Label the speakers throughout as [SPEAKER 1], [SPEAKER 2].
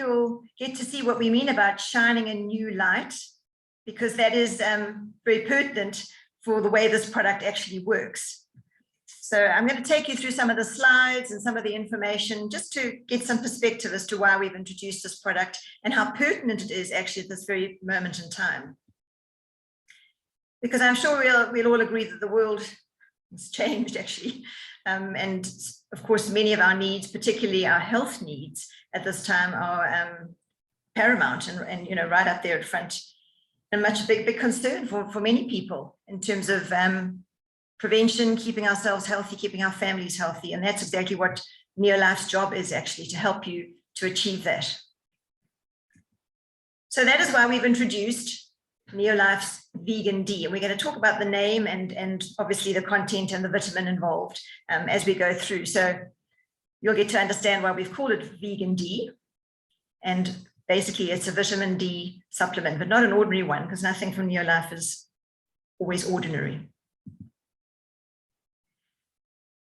[SPEAKER 1] you'll get to see what we mean about shining a new light, because that is very pertinent for the way this product actually works. So I'm going to take you through some of the slides and some of the information just to get some perspective as to why we've introduced this product and how pertinent it is actually at this very moment in time. Because I'm sure we'll all agree that the world has changed actually. And of course, many of our needs, particularly our health needs at this time, are paramount and you know, right up there at front, and much big concern for many people in terms of prevention, keeping ourselves healthy, keeping our families healthy. And that's exactly what Neolife's job is, actually, to help you to achieve that. So that is why we've introduced Neolife's Vegan D, and we're going to talk about the name and obviously the content and the vitamin involved as we go through. So you'll get to understand why we've called it Vegan D, and basically it's a vitamin D supplement, but not an ordinary one, because nothing from Neolife is always ordinary.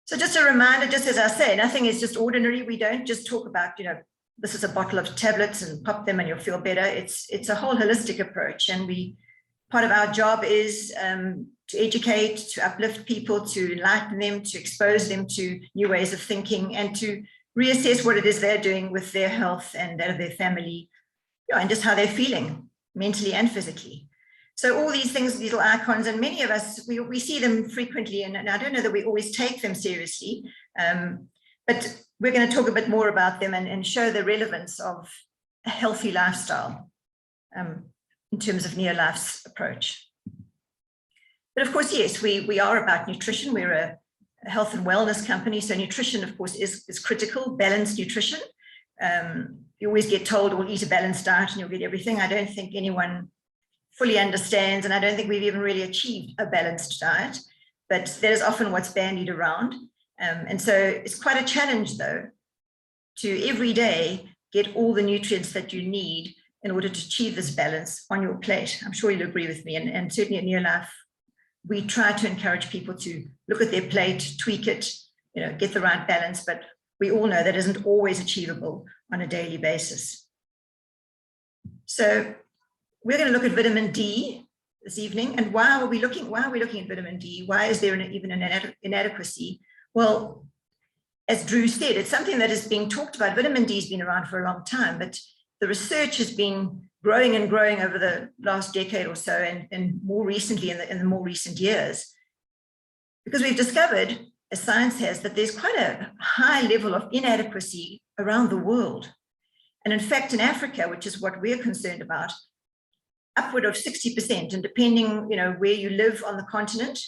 [SPEAKER 1] So just a reminder, just as I say, nothing is just ordinary. We don't just talk about, you know, this is a bottle of tablets and pop them and you'll feel better. It's a whole holistic approach, and part of our job is to educate, to uplift people, to enlighten them, to expose them to new ways of thinking, and to reassess what it is they're doing with their health and that of their family, you know, and just how they're feeling mentally and physically. So all these things, little icons, and many of us, we see them frequently, and I don't know that we always take them seriously, but we're going to talk a bit more about them and show the relevance of a healthy lifestyle in terms of Neolife's approach. But of course, yes, we are about nutrition. We're a health and wellness company, so nutrition, of course, is critical, balanced nutrition. You always get told, well, eat a balanced diet and you'll get everything. I don't think anyone fully understands, and I don't think we've even really achieved a balanced diet, but that is often what's bandied around. And so it's quite a challenge, though, to every day get all the nutrients that you need in order to achieve this balance on your plate. I'm sure you'll agree with me, and certainly at Neolife, we try to encourage people to look at their plate, tweak it, you know, get the right balance, but we all know that isn't always achievable on a daily basis. So we're going to look at vitamin D this evening. And why are we looking at vitamin D? Why is there even an inadequacy? Well, as Drew said, it's something that is being talked about. Vitamin D has been around for a long time, but the research has been growing and growing over the last decade or so, and more recently in the more recent years, because we've discovered, as science has, that there's quite a high level of inadequacy around the world. And in fact, in Africa, which is what we're concerned about, upward of 60%, and depending, you know, where you live on the continent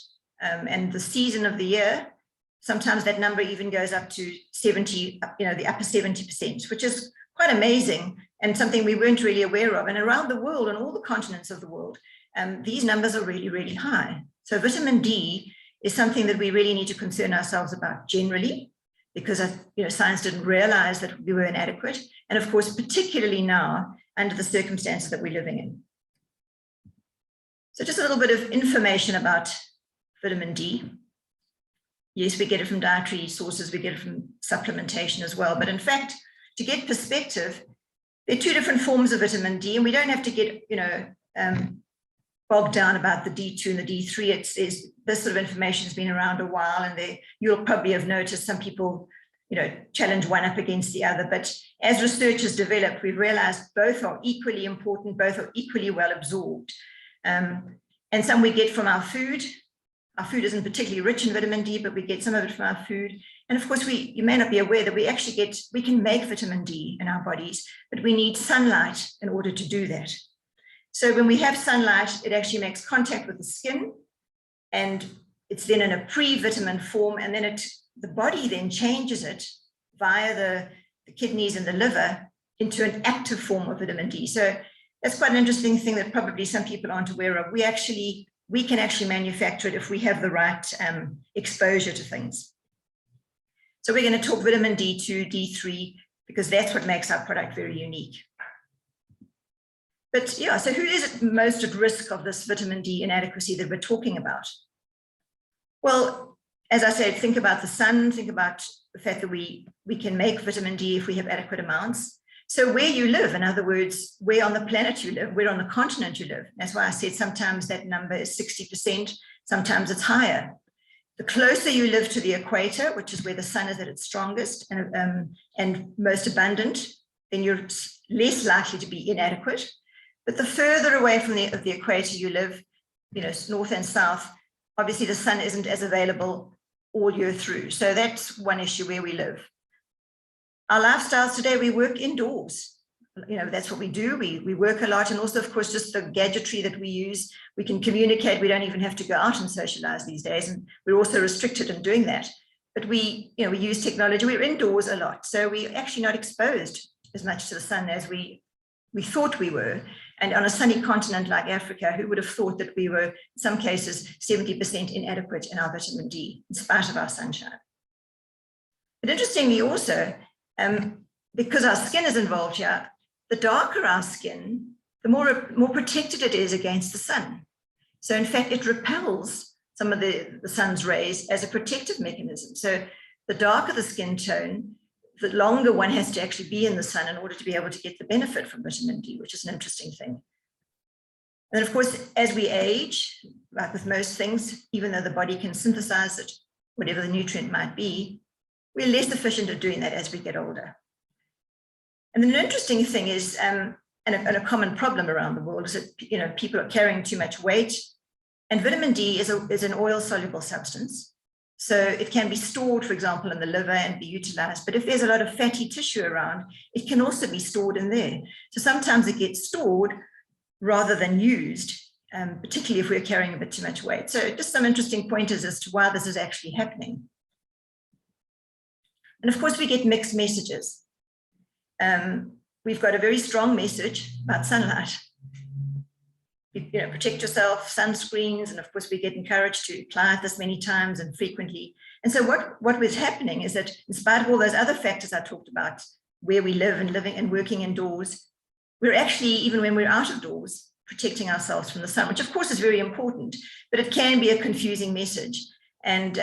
[SPEAKER 1] and the season of the year, sometimes that number even goes up to 70, you know, the upper 70%, which is quite amazing and something we weren't really aware of. And around the world, on all the continents of the world, these numbers are really, really high. So vitamin D is something that we really need to concern ourselves about generally, because you know, science didn't realize that we were inadequate, and of course, particularly now under the circumstances that we're living in. So just a little bit of information about vitamin D. Yes, we get it from dietary sources, we get it from supplementation as well. But in fact, to get perspective, there are two different forms of vitamin D, and we don't have to get, you know, bogged down about the D2 and the D3. This sort of information has been around a while, and you'll probably have noticed some people, you know, challenge one up against the other. But as research has developed, we've realized both are equally important, both are equally well absorbed. And some we get from our food. Our food isn't particularly rich in vitamin D, but we get some of it from our food. And of course, you may not be aware that we can make vitamin D in our bodies, but we need sunlight in order to do that. So when we have sunlight, it actually makes contact with the skin, and it's then in a pre-vitamin form, and then the body then changes it via the kidneys and the liver into an active form of vitamin D. So that's quite an interesting thing that probably some people aren't aware of. We can actually manufacture it if we have the right exposure to things. So we're going to talk vitamin D2, D3, because that's what makes our product very unique. But yeah, so who is most at risk of this vitamin D inadequacy that we're talking about? Well, as I said, think about the sun, think about the fact that we can make vitamin D if we have adequate amounts. So where you live, in other words, where on the planet you live, where on the continent you live. That's why I said sometimes that number is 60%, sometimes it's higher. The closer you live to the equator, which is where the sun is at its strongest and most abundant, then you're less likely to be inadequate. But the further away from the equator you live, north and south, obviously the sun isn't as available all year through. So that's one issue where we live. Our lifestyles today, we work indoors. That's what we do. We work a lot. And also, of course, just the gadgetry that we use, we can communicate. We don't even have to go out and socialize these days. And we're also restricted in doing that. But we use technology. We're indoors a lot. So we're actually not exposed as much to the sun as we thought we were. And on a sunny continent like Africa, who would have thought that we were, in some cases, 70% inadequate in our vitamin D, in spite of our sunshine. But interestingly also, because our skin is involved here, the darker our skin, the more protected it is against the sun. So in fact, it repels some of the sun's rays as a protective mechanism. So the darker the skin tone, the longer one has to actually be in the sun in order to be able to get the benefit from vitamin D, which is an interesting thing. And of course, as we age, like with most things, even though the body can synthesize it, whatever the nutrient might be, we're less efficient at doing that as we get older. And then an interesting thing is, and a common problem around the world is that people are carrying too much weight, and vitamin D is an oil-soluble substance. So it can be stored, for example, in the liver and be utilized. But if there's a lot of fatty tissue around, it can also be stored in there. So sometimes it gets stored rather than used, particularly if we're carrying a bit too much weight. So just some interesting pointers as to why this is actually happening. And of course, we get mixed messages. We've got a very strong message about sunlight. Protect yourself, sunscreens, and of course we get encouraged to apply it this many times and frequently. And so what was happening is that in spite of all those other factors I talked about, where we live and living and working indoors, we're actually, even when we're out of doors, protecting ourselves from the sun, which of course is very important, but it can be a confusing message. And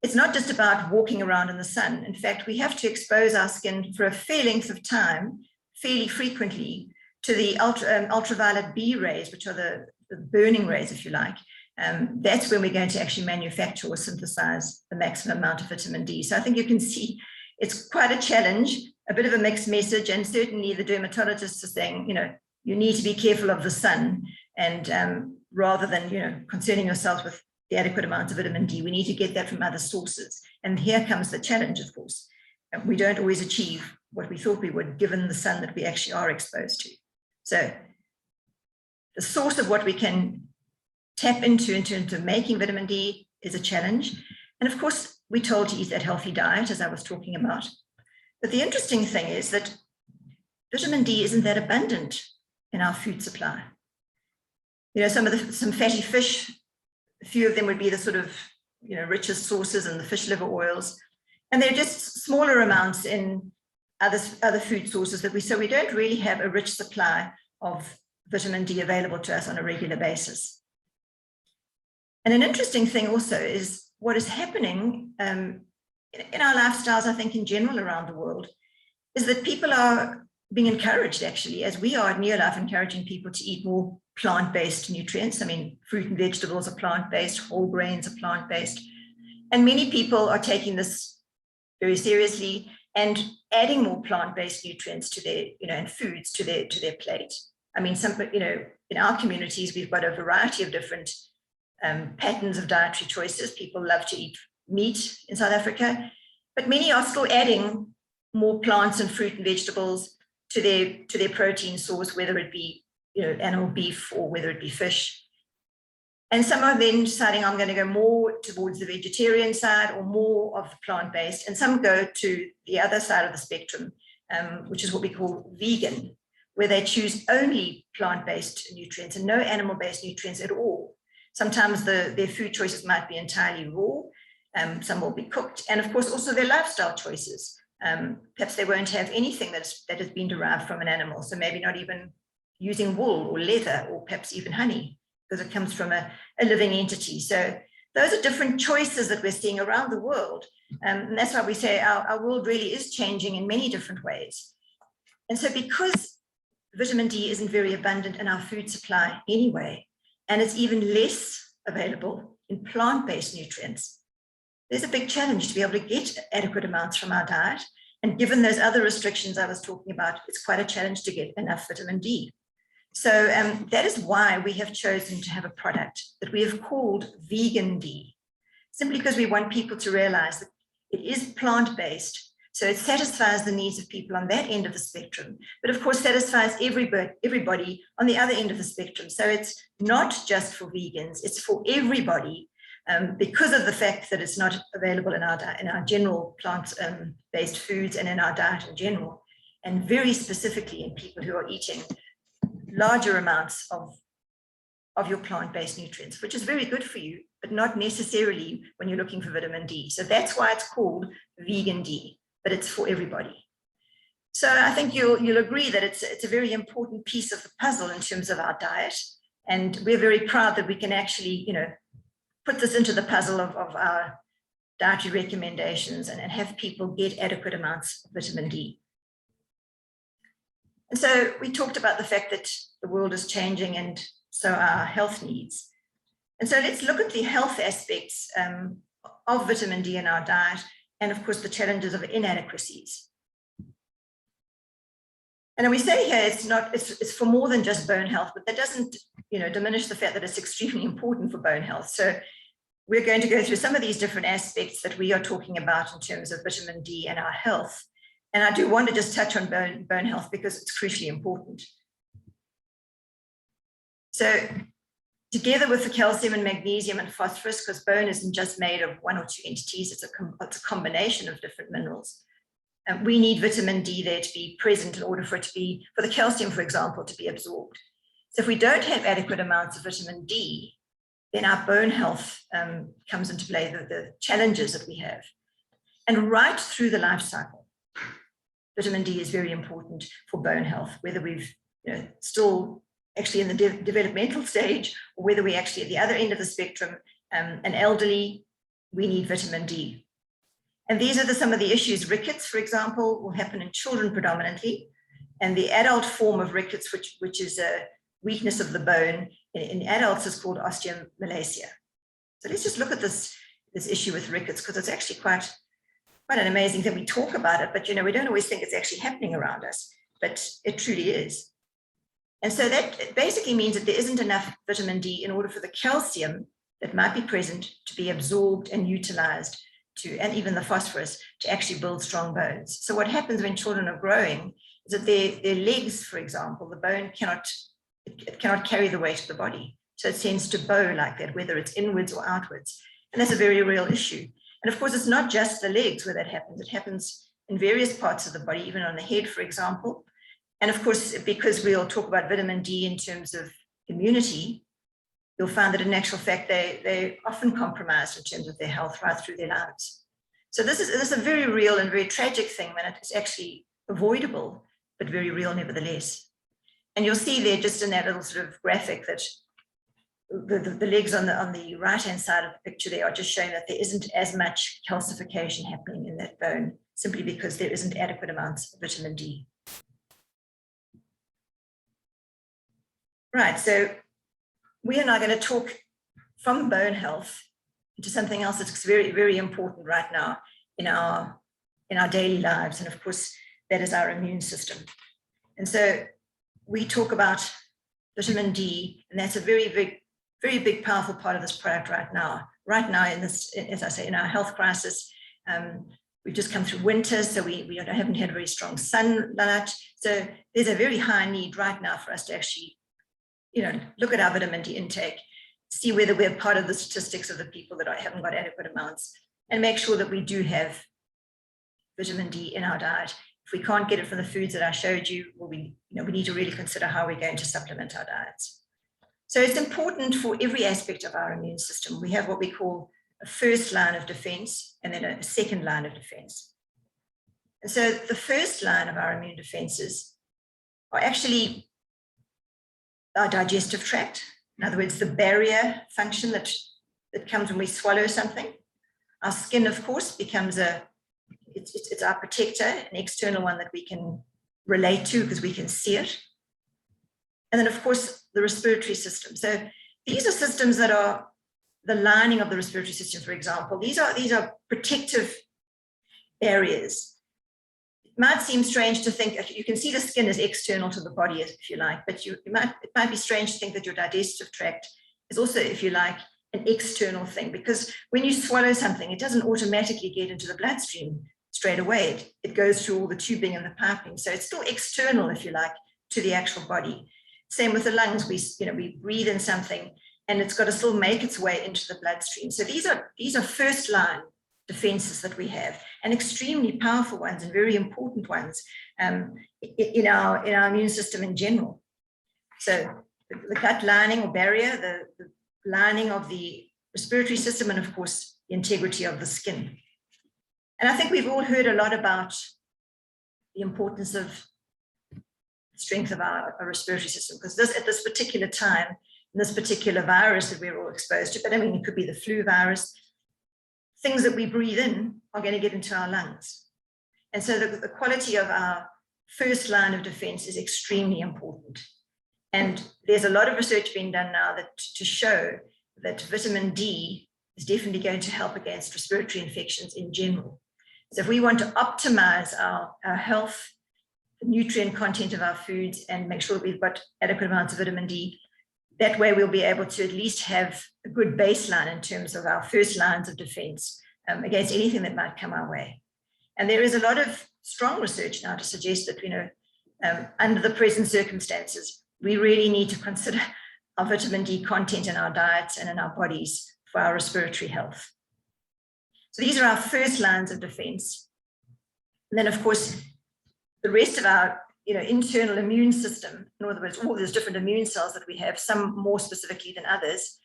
[SPEAKER 1] it's not just about walking around in the sun. In fact, we have to expose our skin for a fair length of time, fairly frequently, to the ultraviolet B rays, which are the burning rays, if you like. That's when we're going to actually manufacture or synthesize the maximum amount of vitamin D. So I think you can see it's quite a challenge, a bit of a mixed message, and certainly the dermatologists are saying, you need to be careful of the sun, and rather than, concerning yourselves with the adequate amount of vitamin D, we need to get that from other sources. And here comes the challenge, of course. We don't always achieve what we thought we would, given the sun that we actually are exposed to. So the source of what we can tap into in terms of making vitamin D is a challenge. And of course, we're told to eat that healthy diet, as I was talking about. But the interesting thing is that vitamin D isn't that abundant in our food supply. Some fatty fish, a few of them would be the sort of, richest sources in the fish liver oils. And they're just smaller amounts in other food sources so we don't really have a rich supply of vitamin D available to us on a regular basis. And an interesting thing also is what is happening in our lifestyles, I think in general around the world, is that people are being encouraged, actually, as we are at Neolife, encouraging people to eat more plant-based nutrients. I mean, fruit and vegetables are plant-based, whole grains are plant-based. And many people are taking this very seriously and adding more plant-based nutrients to their, and foods to their plate. I mean, in our communities, we've got a variety of different patterns of dietary choices. People love to eat meat in South Africa, but many are still adding more plants and fruit and vegetables to their protein source, whether it be, animal beef or whether it be fish. And some are then deciding, I'm going to go more towards the vegetarian side or more of the plant-based. And some go to the other side of the spectrum, which is what we call vegan, where they choose only plant-based nutrients and no animal-based nutrients at all. Sometimes their food choices might be entirely raw. Some will be cooked. And of course, also their lifestyle choices. Perhaps they won't have anything that has been derived from an animal. So maybe not even using wool or leather or perhaps even honey, because it comes from a living entity. So those are different choices that we're seeing around the world. And that's why we say our world really is changing in many different ways. And so because vitamin D isn't very abundant in our food supply anyway, and it's even less available in plant-based nutrients, there's a big challenge to be able to get adequate amounts from our diet. And given those other restrictions I was talking about, it's quite a challenge to get enough vitamin D. So that is why we have chosen to have a product that we have called Vegan D, simply because we want people to realize that it is plant-based. So it satisfies the needs of people on that end of the spectrum, but of course satisfies everybody on the other end of the spectrum. So it's not just for vegans, it's for everybody, because of the fact that it's not available in our general plant-based foods and in our diet in general, and very specifically in people who are eating larger amounts of your plant-based nutrients, which is very good for you, but not necessarily when you're looking for vitamin D. So that's why it's called Vegan D, but it's for everybody. So I think you'll agree that it's a very important piece of the puzzle in terms of our diet. And we're very proud that we can actually, put this into the puzzle of our dietary recommendations and have people get adequate amounts of vitamin D. And so we talked about the fact that the world is changing and so our health needs. And so let's look at the health aspects of vitamin D in our diet, and of course the challenges of inadequacies. And we say here it's for more than just bone health, but that doesn't diminish the fact that it's extremely important for bone health. So we're going to go through some of these different aspects that we are talking about in terms of vitamin D and our health. And I do want to just touch on bone health because it's crucially important. So together with the calcium and magnesium and phosphorus, because bone isn't just made of one or two entities, it's a combination of different minerals. And we need vitamin D there to be present in order for the calcium, for example, to be absorbed. So if we don't have adequate amounts of vitamin D, then our bone health comes into play, the challenges that we have. And right through the life cycle, vitamin D is very important for bone health, whether we've still actually in the developmental stage, or whether we're actually at the other end of the spectrum, and elderly, we need vitamin D. And these are some of the issues. Rickets, for example, will happen in children predominantly, and the adult form of rickets, which is a weakness of the bone in adults, is called osteomalacia. So let's just look at this issue with rickets, because it's actually quite an amazing thing. We talk about it, but we don't always think it's actually happening around us, but it truly is. And so that basically means that there isn't enough vitamin D in order for the calcium that might be present to be absorbed and utilized and even the phosphorus to actually build strong bones. So what happens when children are growing is that their legs, for example, the bone cannot carry the weight of the body. So it tends to bow like that, whether it's inwards or outwards. And that's a very real issue. And of course, it's not just the legs where that happens. It happens in various parts of the body, even on the head, for example. And of course, because we'll talk about vitamin D in terms of immunity, you'll find that in actual fact, they're often compromised in terms of their health right through their lives. So this is a very real and very tragic thing when it's actually avoidable, but very real nevertheless. And you'll see there just in that little sort of graphic that the legs on the right-hand side of the picture there are just showing that there isn't as much calcification happening in that bone, simply because there isn't adequate amounts of vitamin D. Right, so we are now going to talk from bone health into something else that's very, very important right now in our daily lives. And of course, that is our immune system. And so we talk about vitamin D, and that's a very big, powerful part of this product right now. Right now, in this, as I say, in our health crisis, we've just come through winter, so we haven't had very strong sunlight. So there's a very high need right now for us to actually look at our vitamin D intake, see whether we're part of the statistics of the people that haven't got adequate amounts, and make sure that we do have vitamin D in our diet. If we can't get it from the foods that I showed you, well, we need to really consider how we're going to supplement our diets. So it's important for every aspect of our immune system. We have what we call a first line of defense and then a second line of defense. And so the first line of our immune defenses are actually our digestive tract. In other words, the barrier function that comes when we swallow something. Our skin, of course, becomes it's our protector, an external one that we can relate to because we can see it. And then, of course, the respiratory system. So these are systems that are the lining of the respiratory system, for example. These are protective areas. It might seem strange to think, you can see the skin is external to the body, if you like, but it might be strange to think that your digestive tract is also, if you like, an external thing, because when you swallow something, it doesn't automatically get into the bloodstream straight away. It goes through all the tubing and the piping. So it's still external, if you like, to the actual body. Same with the lungs. We breathe in something and it's got to still make its way into the bloodstream. So these are first line defenses that we have, and extremely powerful ones and very important ones in our immune system in general. So the gut lining or barrier, the lining of the respiratory system, and of course, the integrity of the skin. And I think we've all heard a lot about the importance of strength of our respiratory system, because at this particular time, in this particular virus that we're all exposed to, but I mean, it could be the flu virus, things that we breathe in are going to get into our lungs. And so the quality of our first line of defense is extremely important. And there's a lot of research being done now to show that vitamin D is definitely going to help against respiratory infections in general. So if we want to optimize our health, the nutrient content of our foods, and make sure that we've got adequate amounts of vitamin D, that way we'll be able to at least have a good baseline in terms of our first lines of defense against anything that might come our way. And there is a lot of strong research now to suggest that, under the present circumstances, we really need to consider our vitamin D content in our diets and in our bodies for our respiratory health. So these are our first lines of defense. And then, of course, the rest of our internal immune system, in other words, all those different immune cells that we have, some more specifically than others,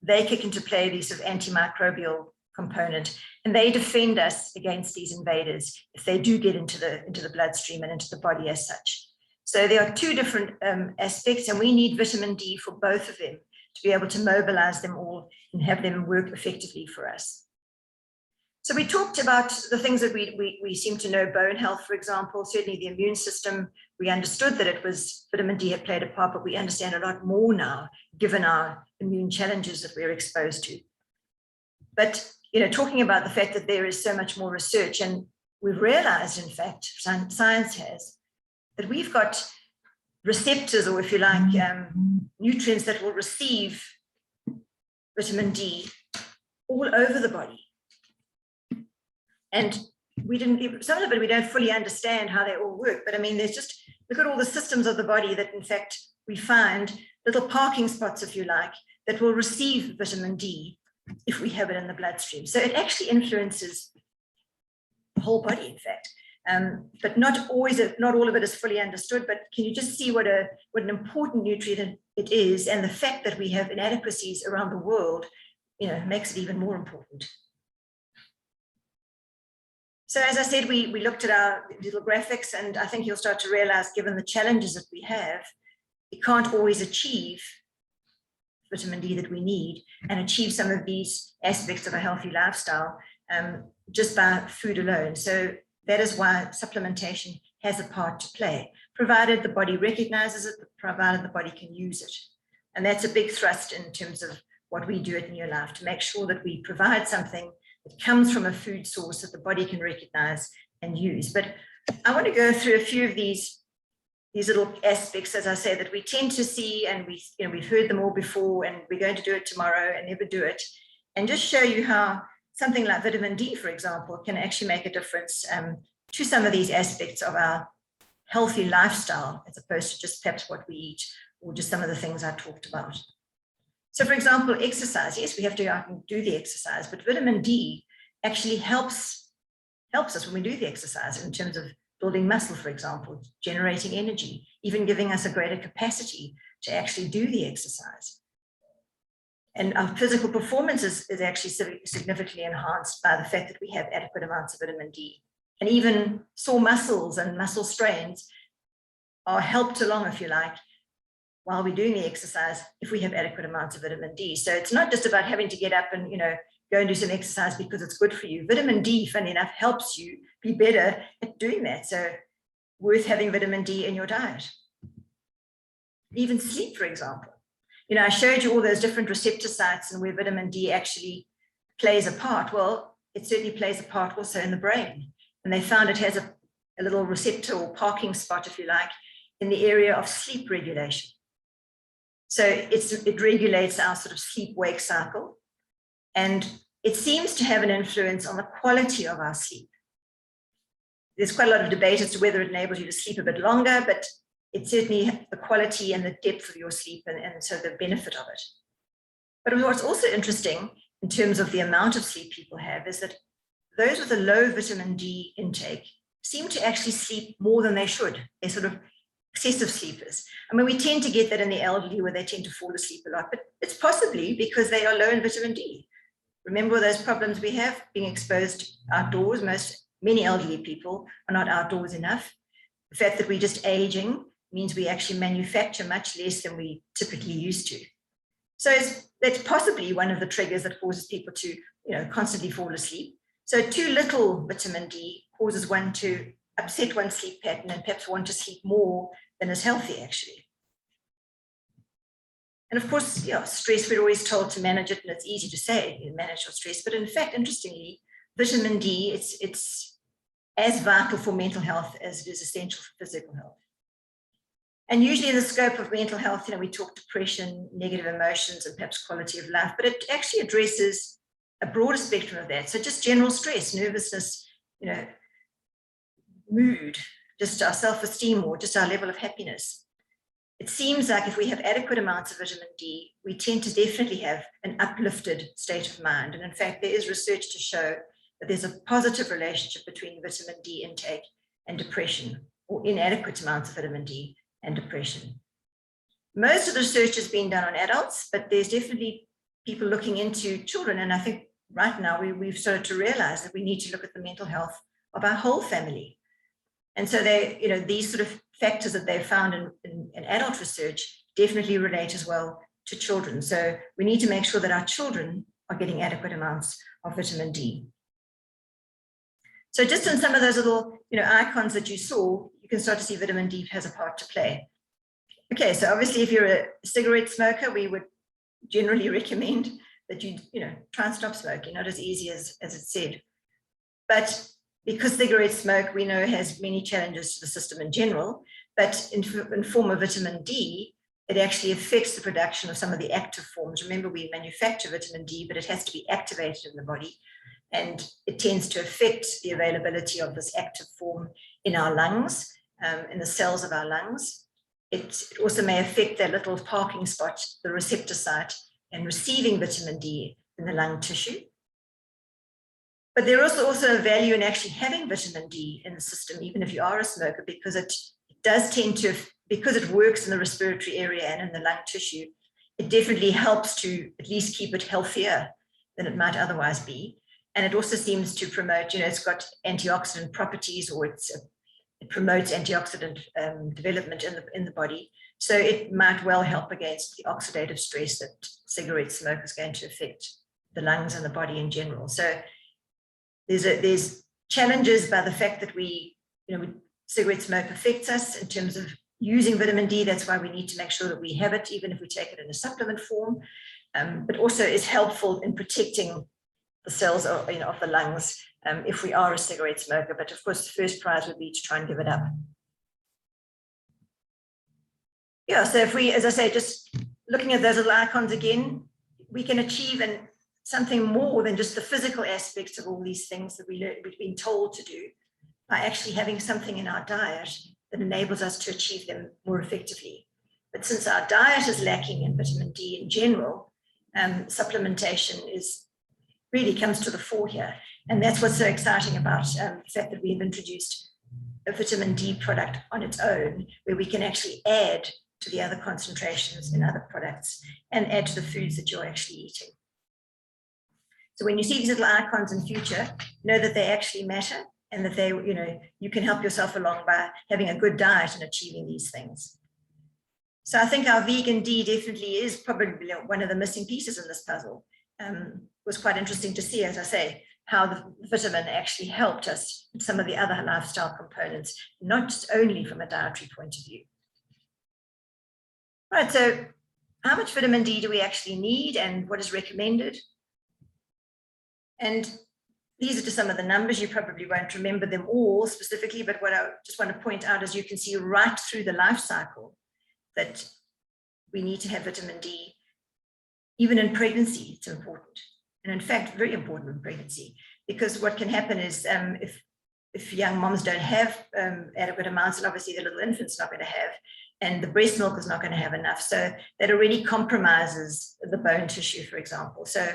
[SPEAKER 1] they kick into play these sort of antimicrobial component, and they defend us against these invaders if they do get into the bloodstream and into the body as such. So there are two different aspects, and we need vitamin D for both of them to be able to mobilize them all and have them work effectively for us. So we talked about the things that we seem to know, bone health, for example, certainly the immune system. We understood that it was vitamin D had played a part, but we understand a lot more now, given our immune challenges that we're exposed to. But, talking about the fact that there is so much more research, and we've realized, in fact, science has, that we've got receptors, or if you like, nutrients that will receive vitamin D all over the body. And some of it we don't fully understand how they all work, but I mean, look at all the systems of the body that in fact we find little parking spots, if you like, that will receive vitamin D if we have it in the bloodstream. So it actually influences the whole body, in fact. But not all of it is fully understood, but can you just see what an important nutrient it is, and the fact that we have inadequacies around the world, makes it even more important. So as I said, we looked at our little graphics, and I think you'll start to realize, given the challenges that we have, we can't always achieve vitamin D that we need and achieve some of these aspects of a healthy lifestyle just by food alone. So that is why supplementation has a part to play, provided the body recognizes it, provided the body can use it. And that's a big thrust in terms of what we do at New Life, to make sure that we provide something that comes from a food source that the body can recognize and use. But I want to go through a few of these little aspects, as I say, that we tend to see, and we've heard them all before, and we're going to do it tomorrow and never do it, and just show you how something like vitamin D, for example, can actually make a difference to some of these aspects of our healthy lifestyle, as opposed to just perhaps what we eat or just some of the things I talked about. So, for example, exercise. Yes, we have to go out and do the exercise, but vitamin D actually helps us when we do the exercise in terms of building muscle, for example, generating energy, even giving us a greater capacity to actually do the exercise. And our physical performance is actually significantly enhanced by the fact that we have adequate amounts of vitamin D. And even sore muscles and muscle strains are helped along, if you like, while we're doing the exercise, if we have adequate amounts of vitamin D. So it's not just about having to get up and, go and do some exercise because it's good for you. Vitamin D, funny enough, helps you be better at doing that. So worth having vitamin D in your diet. Even sleep, for example. You know, I showed you all those different receptor sites and where vitamin D actually plays a part. Well, it certainly plays a part also in the brain. And they found it has a little receptor or parking spot, if you like, in the area of sleep regulation. So it regulates our sort of sleep-wake cycle. And it seems to have an influence on the quality of our sleep. There's quite a lot of debate as to whether it enables you to sleep a bit longer, but it's certainly the quality and the depth of your sleep and so the benefit of it. But what's also interesting in terms of the amount of sleep people have is that those with a low vitamin D intake seem to actually sleep more than they should. They're sort of excessive sleepers. I mean, we tend to get that in the elderly where they tend to fall asleep a lot, but it's possibly because they are low in vitamin D. Remember those problems we have being exposed outdoors. Many elderly people are not outdoors enough. The fact that we're just aging means we actually manufacture much less than we typically used to. So that's possibly one of the triggers that causes people to, you know, constantly fall asleep. So too little vitamin D causes one to upset one's sleep pattern and perhaps want to sleep more than is healthy, actually. And of course, yeah, stress, we're always told to manage it, and it's easy to say, you manage your stress. But in fact, interestingly, vitamin D, it's as vital for mental health as it is essential for physical health. And usually in the scope of mental health, you know, we talk depression, negative emotions, and perhaps quality of life, but it actually addresses a broader spectrum of that. So just general stress, nervousness, you know, mood, just our self-esteem or just our level of happiness. It seems like if we have adequate amounts of vitamin D, we tend to definitely have an uplifted state of mind. And in fact, there is research to show that there's a positive relationship between vitamin D intake and depression, or inadequate amounts of vitamin D and depression. Most of the research has been done on adults, but there's definitely people looking into children. And I think right now we've started to realize that we need to look at the mental health of our whole family. And so they, you know, these sort of factors that they've found in adult research definitely relate as well to children. So we need to make sure that our children are getting adequate amounts of vitamin D. So just in some of those little, you know, icons that you saw, you can start to see vitamin D has a part to play. Okay, so obviously if you're a cigarette smoker, we would generally recommend that you know, try and stop smoking, not as easy as it's said. But because cigarette smoke, we know, has many challenges to the system in general, but in form of vitamin D, it actually affects the production of some of the active forms. Remember, we manufacture vitamin D, but it has to be activated in the body. And it tends to affect the availability of this active form in our lungs, in the cells of our lungs. It also may affect that little parking spot, the receptor site, and receiving vitamin D in the lung tissue. But there is also a value in actually having vitamin D in the system, even if you are a smoker, because it does tend to, because it works in the respiratory area and in the lung tissue, it definitely helps to at least keep it healthier than it might otherwise be. And it also seems to promote, you know, it's got antioxidant properties, or it promotes antioxidant development in the body. So it might well help against the oxidative stress that cigarette smoke is going to affect the lungs and the body in general. So there's challenges by the fact that cigarette smoke affects us in terms of using vitamin D. That's why we need to make sure that we have it, even if we take it in a supplement form, but also is helpful in protecting the cells of the lungs if we are a cigarette smoker. But of course, the first prize would be to try and give it up. Yeah, so if we, as I say, just looking at those little icons again, we can achieve something more than just the physical aspects of all these things that we've been told to do by actually having something in our diet that enables us to achieve them more effectively. But since our diet is lacking in vitamin D in general, supplementation really comes to the fore here. And that's what's so exciting about the fact that we've introduced a vitamin D product on its own, where we can actually add to the other concentrations in other products and add to the foods that you're actually eating. So when you see these little icons in future, know that they actually matter, and that they, you can help yourself along by having a good diet and achieving these things. So I think our vegan D definitely is probably one of the missing pieces in this puzzle. It was quite interesting to see, as I say, how the vitamin actually helped us with some of the other lifestyle components, not just only from a dietary point of view. Right, so how much vitamin D do we actually need and what is recommended? And these are just some of the numbers. You probably won't remember them all specifically, but what I just want to point out is you can see right through the life cycle that we need to have vitamin D. Even in pregnancy, it's important. And in fact, very important in pregnancy, because what can happen is if young moms don't have adequate amounts, and obviously the little infant's not going to have, and the breast milk is not going to have enough. So that already compromises the bone tissue, for example. So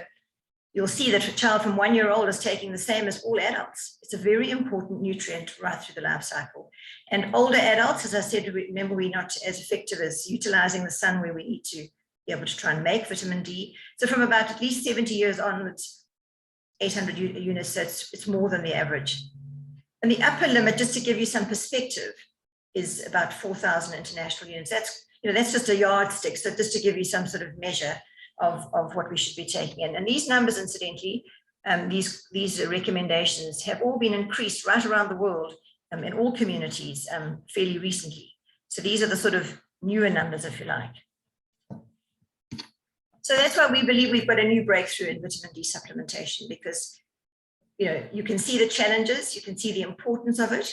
[SPEAKER 1] you'll see that a child from 1 year old is taking the same as all adults. It's a very important nutrient right through the life cycle. And older adults, as I said, remember, we're not as effective as utilizing the sun where we need to be able to try and make vitamin D. So from about at least 70 years onwards, 800 units, so it's more than the average. And the upper limit, just to give you some perspective, is about 4,000 international units. That's just a yardstick. So just to give you some sort of measure of what we should be taking in. And these numbers, incidentally, these recommendations have all been increased right around the world in all communities fairly recently. So these are the sort of newer numbers, if you like. So that's why we believe we've got a new breakthrough in vitamin D supplementation, because you can see the challenges, you can see the importance of it.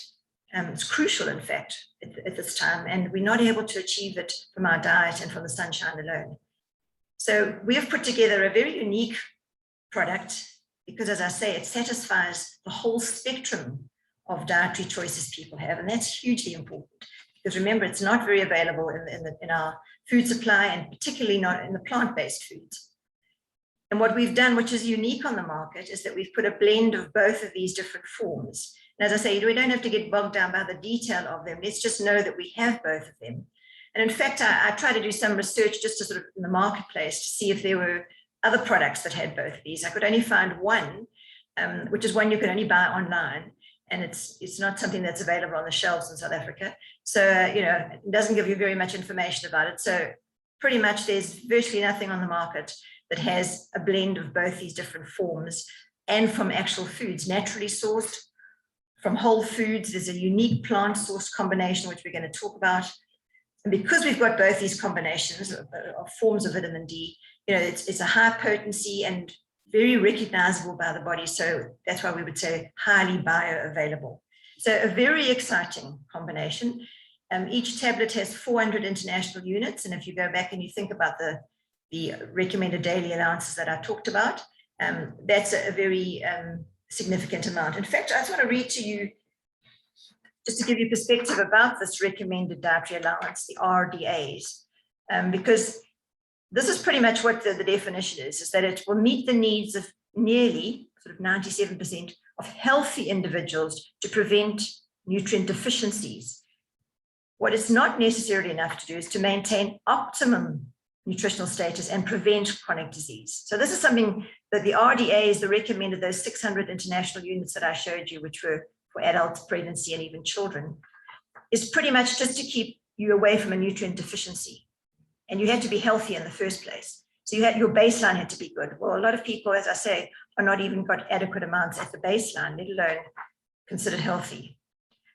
[SPEAKER 1] It's crucial, in fact, at this time, and we're not able to achieve it from our diet and from the sunshine alone. So we have put together a very unique product because, as I say, it satisfies the whole spectrum of dietary choices people have, and that's hugely important. Because remember, it's not very available in our food supply, and particularly not in the plant-based foods. And what we've done, which is unique on the market, is that we've put a blend of both of these different forms. And as I say, we don't have to get bogged down by the detail of them. Let's just know that we have both of them. And in fact, I tried to do some research just to sort of in the marketplace to see if there were other products that had both of these. I could only find one, which is one you can only buy online. And it's not something that's available on the shelves in South Africa. So, it doesn't give you very much information about it. So pretty much there's virtually nothing on the market that has a blend of both these different forms and from actual foods, naturally sourced, from whole foods. There's a unique plant sourced combination, which we're going to talk about. And because we've got both these combinations of forms of vitamin D, it's a high potency and very recognizable by the body. So that's why we would say highly bioavailable. So a very exciting combination. Each tablet has 400 international units. And if you go back and you think about the recommended daily allowances that I talked about, that's a very significant amount. In fact, I just want to read to you, just to give you perspective about this recommended dietary allowance, the RDAs, because this is pretty much what the definition is that it will meet the needs of nearly sort of 97% of healthy individuals to prevent nutrient deficiencies. What it's not necessarily enough to do is to maintain optimum nutritional status and prevent chronic disease. So this is something that the RDAs, the recommended, those 600 international units that I showed you, which were for adults, pregnancy, and even children, is pretty much just to keep you away from a nutrient deficiency. And you had to be healthy in the first place. So your baseline had to be good. Well, a lot of people, as I say, are not even got adequate amounts at the baseline, let alone considered healthy.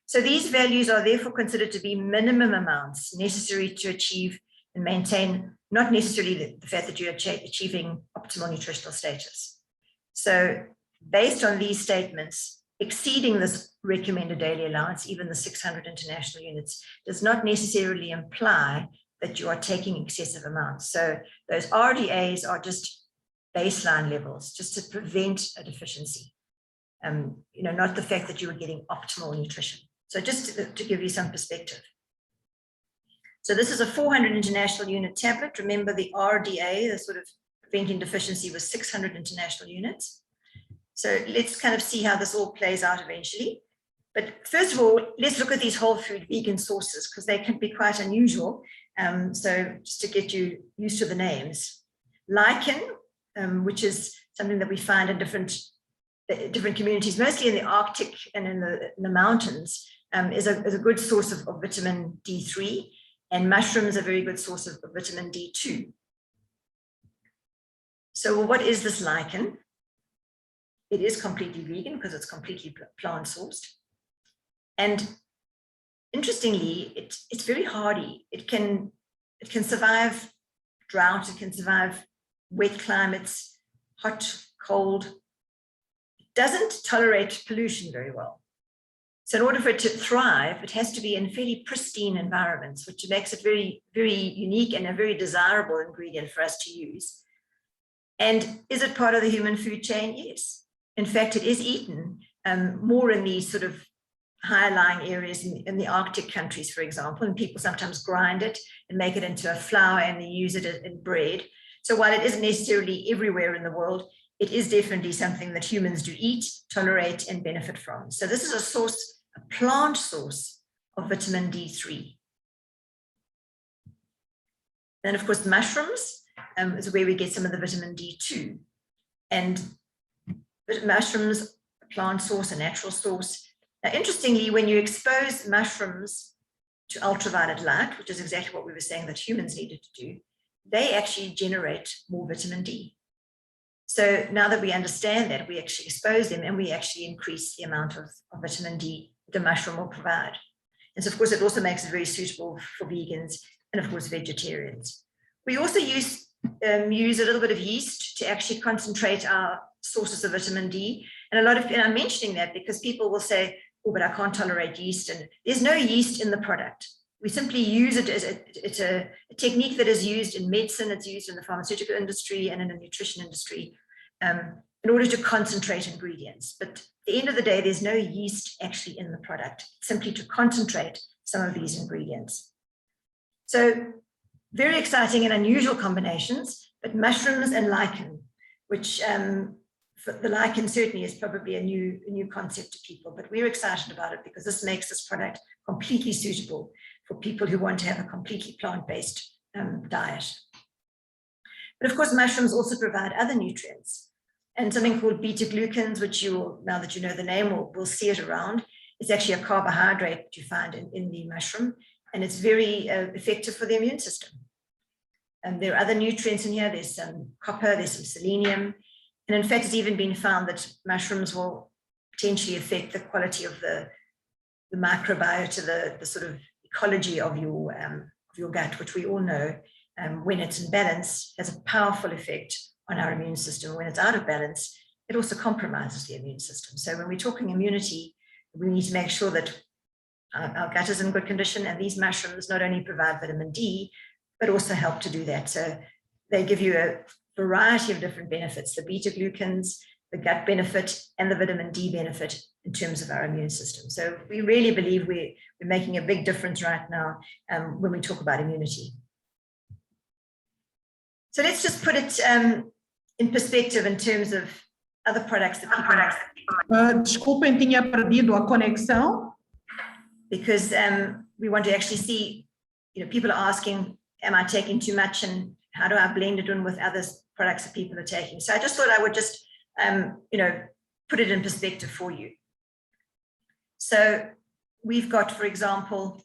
[SPEAKER 1] So these values are therefore considered to be minimum amounts necessary to achieve and maintain, not necessarily the fact that you're achieving optimal nutritional status. So based on these statements, exceeding this recommended daily allowance, even the 600 international units, does not necessarily imply that you are taking excessive amounts. So those RDAs are just baseline levels, just to prevent a deficiency, not the fact that you are getting optimal nutrition. So just to give you some perspective. So this is a 400 international unit tablet. Remember the RDA, the sort of preventing deficiency, was 600 international units. So let's kind of see how this all plays out eventually. But first of all, let's look at these whole food vegan sources, because they can be quite unusual. So just to get you used to the names. Lichen, which is something that we find in different communities, mostly in the Arctic and in the mountains, is a good source of vitamin D3, and mushrooms are a very good source of vitamin D2. So what is this lichen? it is completely vegan because it's completely plant sourced. And interestingly, it's very hardy. It can survive drought, it can survive wet climates, hot, cold. It doesn't tolerate pollution very well. So in order for it to thrive, it has to be in fairly pristine environments, which makes it very, very unique and a very desirable ingredient for us to use. And is it part of the human food chain? Yes. In fact, it is eaten more in these sort of higher lying areas in the Arctic countries, for example, and people sometimes grind it and make it into a flour and they use it in bread. So while it isn't necessarily everywhere in the world, it is definitely something that humans do eat, tolerate, and benefit from. So this is a source, a plant source of vitamin D3. Then, of course, mushrooms is where we get some of the vitamin D2. And mushrooms, a plant source, a natural source. Now, interestingly, when you expose mushrooms to ultraviolet light, which is exactly what we were saying that humans needed to do, they actually generate more vitamin D. So now that we understand that, we actually expose them and we actually increase the amount of vitamin D the mushroom will provide. And so, of course, it also makes it very suitable for vegans and, of course, vegetarians. We also use a little bit of yeast to actually concentrate our sources of vitamin D. And I'm mentioning that because people will say, oh, but I can't tolerate yeast. And there's no yeast in the product. We simply use it as it's a technique that is used in medicine, it's used in the pharmaceutical industry and in the nutrition industry in order to concentrate ingredients. But at the end of the day, there's no yeast actually in the product, simply to concentrate some of these ingredients. So very exciting and unusual combinations, but mushrooms and lichen, which the lichen certainly is probably a new concept to people, but we're excited about it because this makes this product completely suitable for people who want to have a completely plant-based diet. But of course, mushrooms also provide other nutrients and something called beta-glucans, which now that you know the name, we'll see it around. It's actually a carbohydrate that you find in the mushroom, and it's very effective for the immune system. And there are other nutrients in here. There's some copper, there's some selenium. And in fact, it's even been found that mushrooms will potentially affect the quality of the microbiota, the sort of ecology of your gut, which we all know when it's in balance has a powerful effect on our immune system. When it's out of balance, it also compromises the immune system. So when we're talking immunity, we need to make sure that our gut is in good condition, and these mushrooms not only provide vitamin D, but also help to do that. So they give you a variety of different benefits, the beta-glucans, the gut benefit, and the vitamin D benefit in terms of our immune system. So we really believe we're making a big difference right now when we talk about immunity. So let's just put it in perspective in terms of other products that people...
[SPEAKER 2] Desculpem, tinha perdido a conexão.
[SPEAKER 1] Because we want to actually see, people are asking, am I taking too much, and how do I blend it in with other products that people are taking? So I just thought I would just, put it in perspective for you. So we've got, for example,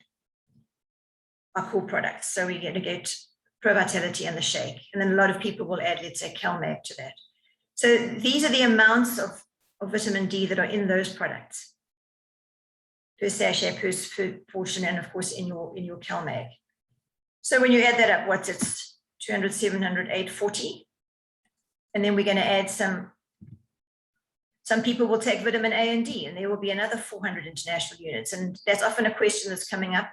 [SPEAKER 1] our core products. So we're going to get Pro Vitality and the shake. And then a lot of people will add, let's say, CalMag to that. So these are the amounts of vitamin D that are in those products. Per sachet, per portion, and of course in your CalMag. So when you add that up, it's 200, 700, 840. And then we're going to add some people will take vitamin A and D, and there will be another 400 international units. And that's often a question that's coming up.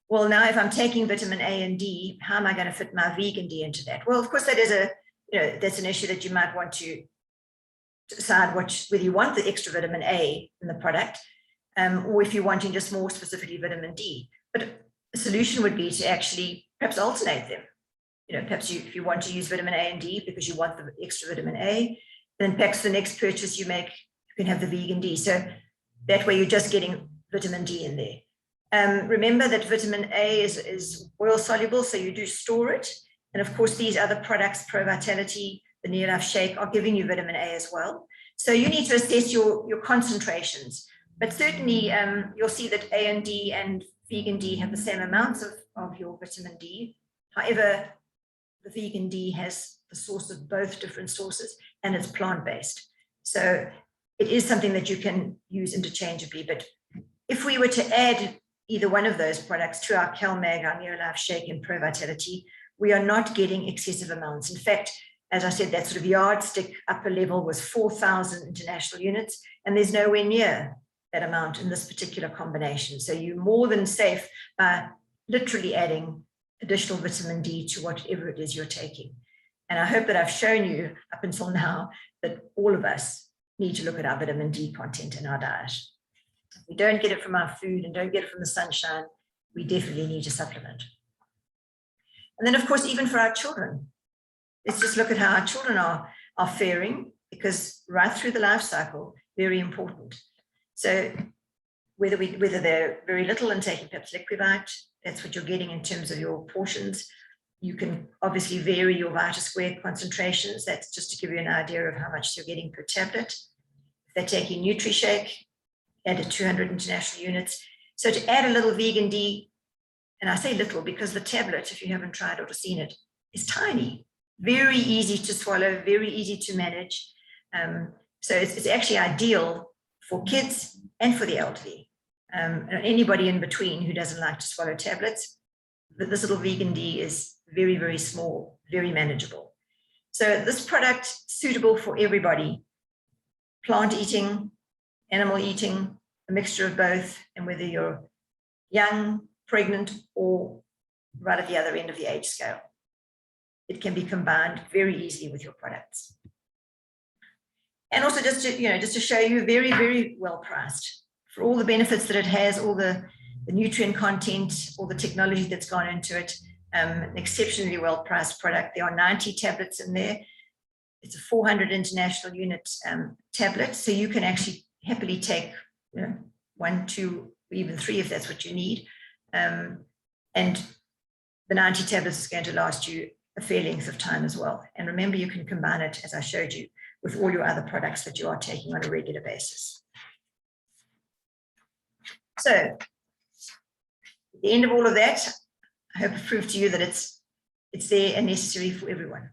[SPEAKER 1] Well, now if I'm taking vitamin A and D, how am I going to fit my vegan D into that? Well, of course, that is that's an issue that you might want to decide whether you want the extra vitamin A in the product, or if you're wanting just more specifically vitamin D. But a solution would be to actually perhaps alternate them. Perhaps if you want to use vitamin A and D because you want the extra vitamin A, then perhaps the next purchase you make, you can have the vegan D. So that way you're just getting vitamin D in there. Remember that vitamin A is oil soluble, so you do store it. And of course, these other products, Pro Vitality, the Near Life Shake, are giving you vitamin A as well. So you need to assess your concentrations. But certainly you'll see that A and D and vegan D have the same amounts of your vitamin D. However, the vegan D has the source of both different sources, and it's plant-based. So it is something that you can use interchangeably. But if we were to add either one of those products to our CalMag, our NeoLife Shake and Pro Vitality, we are not getting excessive amounts. In fact, as I said, that sort of yardstick upper level was 4,000 international units, and there's nowhere near that amount in this particular combination. So you're more than safe by literally adding additional vitamin D to whatever it is you're taking. And I hope that I've shown you up until now that all of us need to look at our vitamin D content in our diet. If we don't get it from our food and don't get it from the sunshine, we definitely need to supplement. And then, of course, even for our children, let's just look at how our children are faring, because right through the life cycle, very important. So whether they're very little and taking perhaps Liquivite, that's what you're getting in terms of your portions. You can obviously vary your VitaSquare concentrations. That's just to give you an idea of how much you're getting per tablet. If they're taking NutriShake, add 200 international units. So to add a little vegan D, and I say little because the tablet, if you haven't tried or seen it, is tiny, very easy to swallow, very easy to manage. So it's actually ideal for kids and for the elderly, and anybody in between who doesn't like to swallow tablets. But this little vegan D is very, very small, very manageable. So this product suitable for everybody, plant eating, animal eating, a mixture of both, and whether you're young, pregnant, or right at the other end of the age scale. It can be combined very easily with your products. And also just to show you, very, very well priced for all the benefits that it has, all the nutrient content, all the technology that's gone into it, an exceptionally well priced product. There are 90 tablets in there. It's a 400 international unit tablet. So you can actually happily take 1, 2, even 3 if that's what you need. And the 90 tablets is going to last you a fair length of time as well. And remember, you can combine it, as I showed you, with all your other products that you are taking on a regular basis. So at the end of all of that, I hope I've proved to you that it's there and necessary for everyone.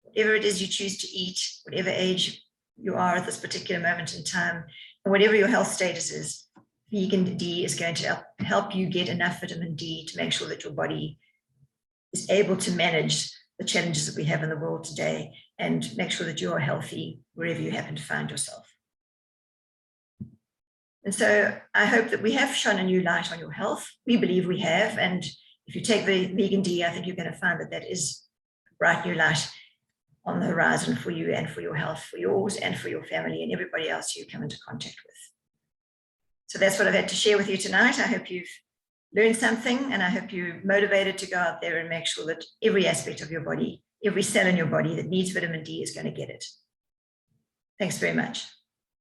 [SPEAKER 1] Whatever it is you choose to eat, whatever age you are at this particular moment in time, and whatever your health status is, vegan D is going to help you get enough vitamin D to make sure that your body is able to manage the challenges that we have in the world today and make sure that you are healthy wherever you happen to find yourself. And so I hope that we have shone a new light on your health. We believe we have. And if you take the vegan D, I think you're going to find that that is a bright new light on the horizon for you and for your health, for yours and for your family and everybody else you come into contact with. So that's what I've had to share with you tonight. I hope you've learned something, and I hope you're motivated to go out there and make sure that every aspect of your body, every cell in your body that needs vitamin D is going to get it. Thanks very much.